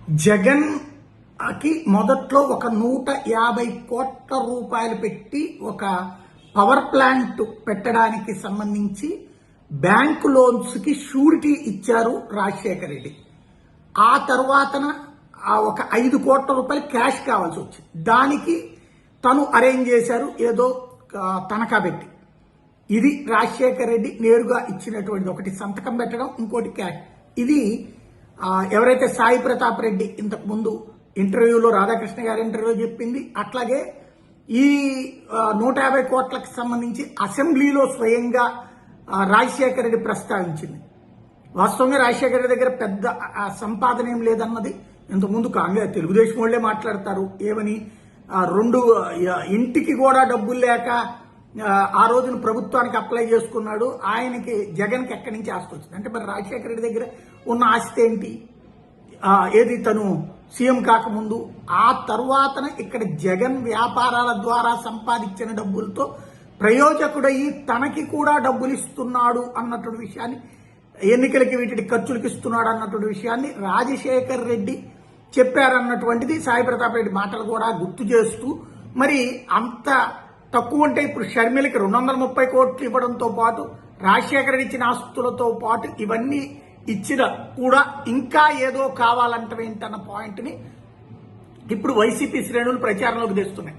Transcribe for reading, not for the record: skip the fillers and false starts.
జగన్ కి మొదట్లో ఒక 150 కోట్ల రూపాయలు పెట్టి ఒక పవర్ ప్లాంట్ పెట్టడానికి సంబంధించి బ్యాంకు లోన్స్ కి షూరిటీ ఇచ్చారు రాజశేఖర రెడ్డి. ఆ తర్వాతన ఒక 5 కోట్ల రూపాయలు క్యాష్ కావాల్సి వచ్చింది. దానికి తను అరేంజ్ చేశారు, ఏదో తనఖా పెట్టి. ఇది రాజశేఖర రెడ్డి నేరుగా ఇచ్చినటువంటి ఒకటి సంతకం పెట్టడం, ఇంకోటి క్యాష్. ఇది ఎవరైతే సాయి ప్రతాప్ రెడ్డి ఇంతకు ముందు ఇంటర్వ్యూలో రాధాకృష్ణ గారి ఇంటర్వ్యూలో చెప్పింది, అట్లాగే ఈ 150 కోట్లకు సంబంధించి అసెంబ్లీలో స్వయంగా రాజశేఖర రెడ్డి ప్రస్తావించింది. వాస్తవంగా రాజశేఖర రెడ్డి దగ్గర పెద్ద సంపాదన ఏం లేదన్నది ఇంతకుముందు కాంగ్రెస్ తెలుగుదేశం వాళ్లే మాట్లాడతారు. ఏమని, 2 ఇంటికి కూడా డబ్బులు లేక ఆ రోజున ప్రభుత్వానికి అప్లై చేసుకున్నాడు. ఆయనకి జగన్కి ఎక్కడి నుంచి ఆస్తి వచ్చింది అంటే, మరి రాజశేఖర రెడ్డి దగ్గర ఉన్న ఆస్తి ఏంటి? ఏది తను సీఎం కాకముందు. ఆ తర్వాతన ఇక్కడ జగన్ వ్యాపారాల ద్వారా సంపాదించిన డబ్బులతో ప్రయోజకుడయ్యి తనకి కూడా డబ్బులు ఇస్తున్నాడు అన్నటువంటి విషయాన్ని, ఎన్నికలకి వీటి ఖర్చులకి ఇస్తున్నాడు అన్నటువంటి విషయాన్ని రాజశేఖర్ రెడ్డి చెప్పారన్నటువంటిది సాయి ప్రతాప్ రెడ్డి మాటలు కూడా గుర్తు చేస్తూ, మరి అంత తక్కువ అంటే ఇప్పుడు షర్మిలకి 230 కోట్లు ఇవ్వడంతో పాటు రాజశేఖర రెడ్డి ఇచ్చిన ఆస్తులతో పాటు ఇవన్నీ ఇచ్చిన కూడా ఇంకా ఏదో కావాలంటే ఏంటన్న పాయింట్ని ఇప్పుడు వైసీపీ శ్రేణులు ప్రచారంలోకి తెస్తున్నాయి.